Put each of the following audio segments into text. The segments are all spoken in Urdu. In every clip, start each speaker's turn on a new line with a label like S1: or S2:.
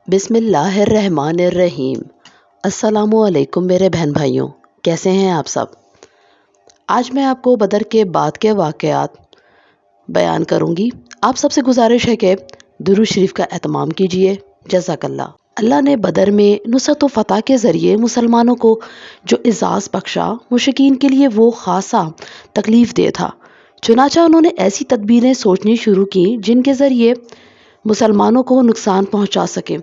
S1: بسم اللہ الرحمن الرحیم۔ السلام علیکم میرے بہن بھائیوں، کیسے ہیں آپ سب؟ آج میں آپ کو بدر کے بعد کے واقعات بیان کروں گی۔ آپ سب سے گزارش ہے کہ درود شریف کا اہتمام کیجیے، جزاک اللہ۔ اللہ نے بدر میں نصرت و فتح کے ذریعے مسلمانوں کو جو اعزاز بخشا، مشرکین کے لیے وہ خاصا تکلیف دہ تھا۔ چنانچہ انہوں نے ایسی تدبیریں سوچنی شروع کی جن کے ذریعے مسلمانوں کو نقصان پہنچا سکیں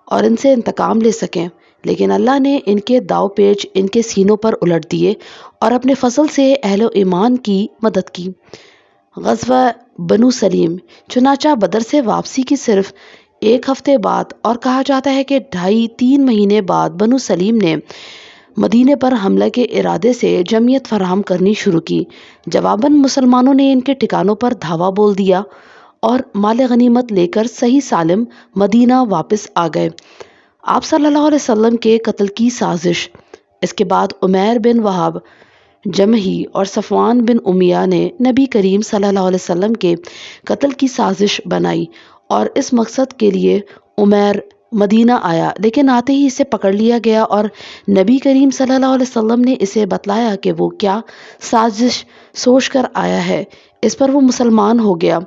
S1: اور ان سے انتقام لے سکیں، لیکن اللہ نے ان کے داؤ پیچ ان کے سینوں پر الٹ دیے اور اپنے فضل سے اہل و ایمان کی مدد کی۔ غزوہ بنو سلیم۔ چنانچہ بدر سے واپسی کی صرف ایک ہفتے بعد اور کہا جاتا ہے کہ 2.5-3 مہینے بعد بنو سلیم نے مدینے پر حملے کے ارادے سے جمعیت فراہم کرنی شروع کی۔ جواباً مسلمانوں نے ان کے ٹھکانوں پر دھاوا بول دیا اور مال غنیمت لے کر صحیح سالم مدینہ واپس آ گئے۔ آپ صلی اللہ علیہ وسلم کے قتل کی سازش۔ اس کے بعد عمیر بن وہب جمحی اور صفوان بن امیہ نے نبی کریم صلی اللہ علیہ وسلم کے قتل کی سازش بنائی اور اس مقصد کے لیے عمیر مدینہ آیا، لیکن آتے ہی اسے پکڑ لیا گیا اور نبی کریم صلی اللہ علیہ وسلم نے اسے بتلایا کہ وہ کیا سازش سوچ کر آیا ہے۔ اس پر وہ مسلمان ہو گیا۔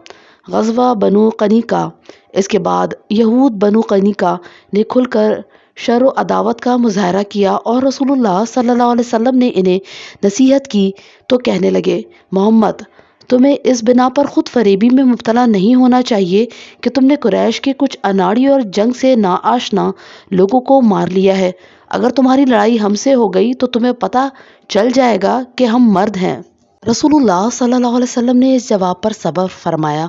S1: غزوہ بنو قینقاع۔ اس کے بعد یہود بنو قینقاع نے کھل کر شر و عداوت کا مظاہرہ کیا اور رسول اللہ صلی اللہ علیہ وسلم نے انہیں نصیحت کی تو کہنے لگے، محمد، تمہیں اس بنا پر خود فریبی میں مبتلا نہیں ہونا چاہیے کہ تم نے قریش کے کچھ اناڑی اور جنگ سے ناآشنا لوگوں کو مار لیا ہے۔ اگر تمہاری لڑائی ہم سے ہو گئی تو تمہیں پتہ چل جائے گا کہ ہم مرد ہیں۔ رسول اللہ صلی اللہ علیہ وسلم نے اس جواب پر صبر فرمایا۔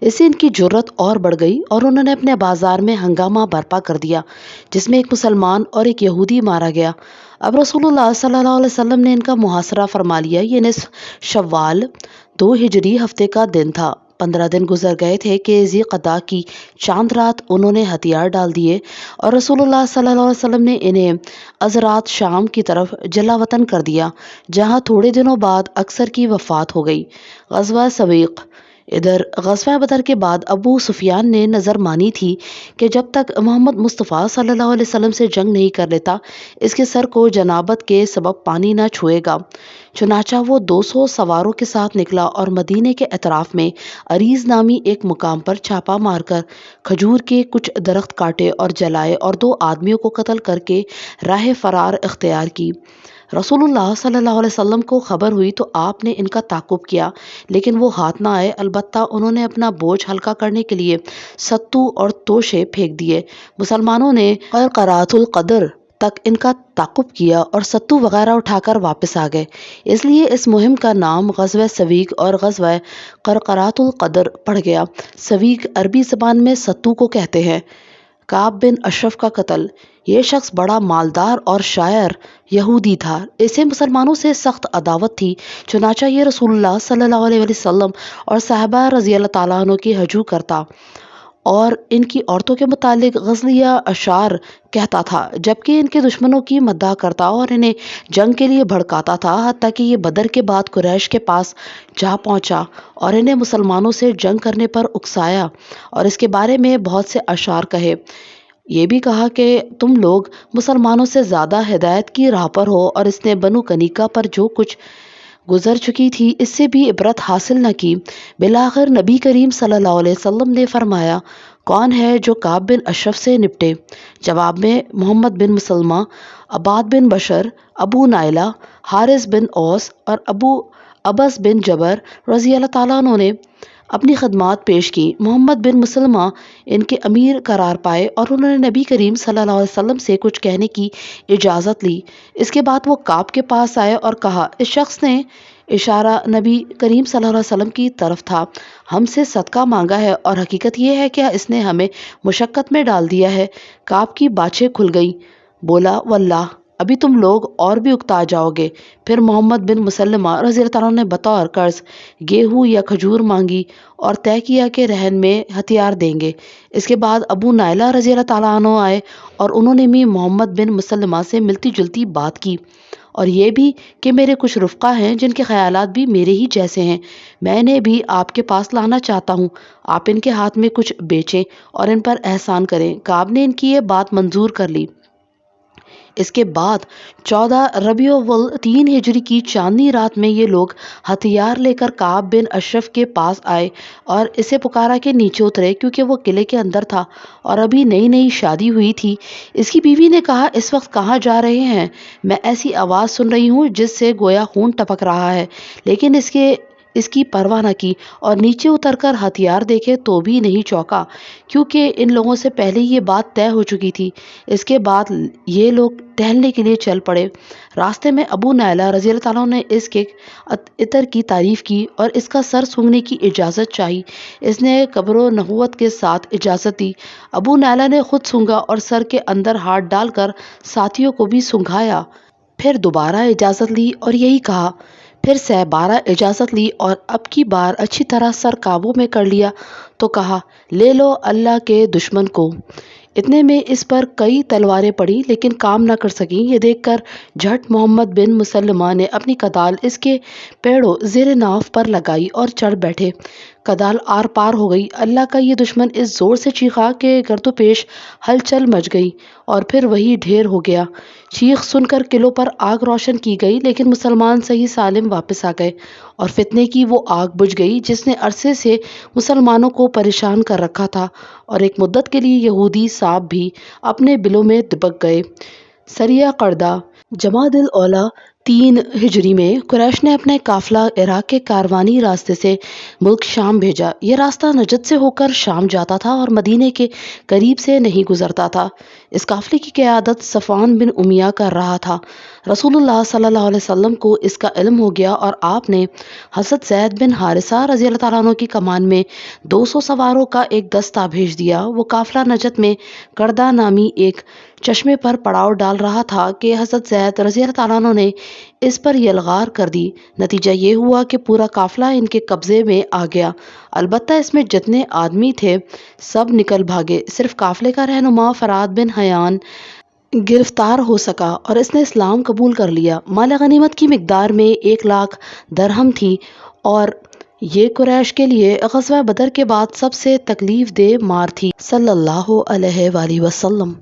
S1: اس سے ان کی جرت اور بڑھ گئی اور انہوں نے اپنے بازار میں ہنگامہ برپا کر دیا، جس میں ایک مسلمان اور ایک یہودی مارا گیا۔ اب رسول اللہ صلی اللہ علیہ وسلم نے ان کا محاصرہ فرما لیا۔ یہ نصف شوال 2 ہجری ہفتے کا دن تھا۔ 15 دن گزر گئے تھے کہ ذی قعدہ کی چاند رات انہوں نے ہتھیار ڈال دیے اور رسول اللہ صلی اللہ علیہ وسلم نے انہیں عذرات شام کی طرف جلا وطن کر دیا، جہاں تھوڑے دنوں بعد اکثر کی وفات ہو گئی۔ غزوہ سویق۔ ادھر غزوہ بدر کے بعد ابو سفیان نے نظر مانی تھی کہ جب تک محمد مصطفیٰ صلی اللہ علیہ وسلم سے جنگ نہیں کر لیتا، اس کے سر کو جنابت کے سبب پانی نہ چھوئے گا۔ چنانچہ وہ 200 سواروں کے ساتھ نکلا اور مدینے کے اطراف میں عریض نامی ایک مقام پر چھاپا مار کر کھجور کے کچھ درخت کاٹے اور جلائے اور 2 آدمیوں کو قتل کر کے راہ فرار اختیار کی۔ رسول اللہ صلی اللہ علیہ وسلم کو خبر ہوئی تو آپ نے ان کا تعاقب کیا، لیکن وہ ہاتھ نہ آئے۔ البتہ انہوں نے اپنا بوجھ ہلکا کرنے کے لیے ستو اور توشے پھینک دیے۔ مسلمانوں نے قرقرات القدر تک ان کا تعاقب کیا اور ستو وغیرہ اٹھا کر واپس آ گئے۔ اس لیے اس مہم کا نام غزوہ سویق اور غزوہ قرقرات القدر پڑ گیا۔ سویق عربی زبان میں ستو کو کہتے ہیں۔ کعب بن اشرف کا قتل۔ یہ شخص بڑا مالدار اور شاعر یہودی تھا۔ اسے مسلمانوں سے سخت عداوت تھی، چنانچہ یہ رسول اللہ صلی اللہ علیہ وسلم اور صحابہ رضی اللہ تعالیٰ عنہ کی ہجو کرتا اور ان کی عورتوں کے متعلق غزلیہ اشعار کہتا تھا، جبکہ ان کے دشمنوں کی مداح کرتا اور انہیں جنگ کے لیے بھڑکاتا تھا، حتیٰ کہ یہ بدر کے بعد قریش کے پاس جا پہنچا اور انہیں مسلمانوں سے جنگ کرنے پر اکسایا اور اس کے بارے میں بہت سے اشعار کہے۔ یہ بھی کہا کہ تم لوگ مسلمانوں سے زیادہ ہدایت کی راہ پر ہو، اور اس نے بنو قینقاع پر جو کچھ گزر چکی تھی اس سے بھی عبرت حاصل نہ کی۔ بالآخر نبی کریم صلی اللہ علیہ وسلم نے فرمایا، کون ہے جو کعب بن اشرف سے نپٹے؟ جواب میں محمد بن مسلمہ، عباد بن بشر، ابو نائلہ، حارث بن اوس اور ابو عبس بن جبر رضی اللہ تعالیٰ عنہ نے اپنی خدمات پیش کی۔ محمد بن مسلمہ ان کے امیر قرار پائے اور انہوں نے نبی کریم صلی اللہ علیہ وسلم سے کچھ کہنے کی اجازت لی۔ اس کے بعد وہ کعب کے پاس آئے اور کہا، اس شخص نے، اشارہ نبی کریم صلی اللہ علیہ وسلم کی طرف تھا، ہم سے صدقہ مانگا ہے اور حقیقت یہ ہے کہ اس نے ہمیں مشقت میں ڈال دیا ہے۔ کعب کی باچھیں کھل گئیں۔ بولا، واللہ ابھی تم لوگ اور بھی اکتا جاؤ گے۔ پھر محمد بن مسلمہ رضی اللہ تعالیٰ نے بطور قرض گیہوں یا کھجور مانگی اور طے کیا کہ رہن میں ہتھیار دیں گے۔ اس کے بعد ابو نائلہ رضی اللہ تعالیٰ عنہ آئے اور انہوں نے بھی محمد بن مسلمہ سے ملتی جلتی بات کی اور یہ بھی کہ میرے کچھ رفقا ہیں جن کے خیالات بھی میرے ہی جیسے ہیں، میں انہیں بھی آپ کے پاس لانا چاہتا ہوں، آپ ان کے ہاتھ میں کچھ بیچیں اور ان پر احسان کریں۔ کعب نے ان کی یہ بات منظور کر لی۔ اس کے بعد 14 ربیع الاول 3 ہجری کی چاندنی رات میں یہ لوگ ہتھیار لے کر کعب بن اشرف کے پاس آئے اور اسے پکارا کہ نیچے اترے، کیونکہ وہ قلعے کے اندر تھا اور ابھی نئی نئی شادی ہوئی تھی۔ اس کی بیوی نے کہا، اس وقت کہاں جا رہے ہیں؟ میں ایسی آواز سن رہی ہوں جس سے گویا خون ٹپک رہا ہے، لیکن اس کی پرواہ نہ کی اور نیچے اتر کر ہتھیار دیکھے تو بھی نہیں چونکا، کیونکہ ان لوگوں سے پہلے یہ بات طے ہو چکی تھی۔ اس کے بعد یہ لوگ ٹہلنے کے لیے چل پڑے۔ راستے میں ابو نعلہ رضی اللہ تعالیٰ نے اس کے عطر کی تعریف کی اور اس کا سر سونگھنے کی اجازت چاہی۔ اس نے قبر و نبوت کے ساتھ اجازت دی۔ ابو نعلہ نے خود سونگھا اور سر کے اندر ہاتھ ڈال کر ساتھیوں کو بھی سونگھایا، پھر دوبارہ اجازت لی اور یہی کہا، پھر 12 اجازت لی اور اب کی بار اچھی طرح سر قابو میں کر لیا تو کہا، لے لو اللہ کے دشمن کو۔ اتنے میں اس پر کئی تلواریں پڑی لیکن کام نہ کر سکیں۔ یہ دیکھ کر جھٹ محمد بن مسلمہ نے اپنی کدال اس کے پیڑوں زیر ناف پر لگائی اور چڑھ بیٹھے۔ کدال آر پار ہو گئی۔ اللہ کا یہ دشمن اس زور سے چیخا کہ گرد و پیش ہلچل مچ گئی اور پھر وہی ڈھیر ہو گیا۔ چیخ سن کر قلعوں پر آگ روشن کی گئی، لیکن مسلمان صحیح سالم واپس آ گئے اور فتنے کی وہ آگ بجھ گئی جس نے عرصے سے مسلمانوں کو پریشان کر رکھا تھا، اور ایک مدت کے لیے یہودی سانپ بھی اپنے بلوں میں دبک گئے۔ سریہ قردہ جمادی الاولیٰ 3 ہجری میں قریش نے اپنا قافلہ عراق کے کاروانی راستے سے ملک شام بھیجا۔ یہ راستہ نجد سے ہو کر شام جاتا تھا اور مدینے کے قریب سے نہیں گزرتا تھا۔ اس قافلے کی قیادت صفوان بن امیہ کر رہا تھا۔ رسول اللہ صلی اللہ علیہ وسلم کو اس کا علم ہو گیا اور آپ نے حضرت زید بن حارثہ رضی اللہ تعالیٰ عنہ کی کمان میں 200 سواروں کا ایک دستہ بھیج دیا۔ وہ قافلہ نجد میں قردہ نامی ایک چشمے پر پڑاؤ ڈال رہا تھا کہ حضرت زید رضی اللہ تعالیٰ عنہ نے اس پر یلغار کر دی۔ نتیجہ یہ ہوا کہ پورا قافلہ ان کے قبضے میں آ گیا، البتہ اس میں جتنے آدمی تھے سب نکل بھاگے۔ صرف قافلے کا رہنما فرات بن حیان گرفتار ہو سکا اور اس نے اسلام قبول کر لیا۔ مال غنیمت کی مقدار میں 1,00,000 درہم تھی اور یہ قریش کے لیے غزوہ بدر کے بعد سب سے تکلیف دہ مار تھی۔ صلی اللہ علیہ وآلہ وسلم۔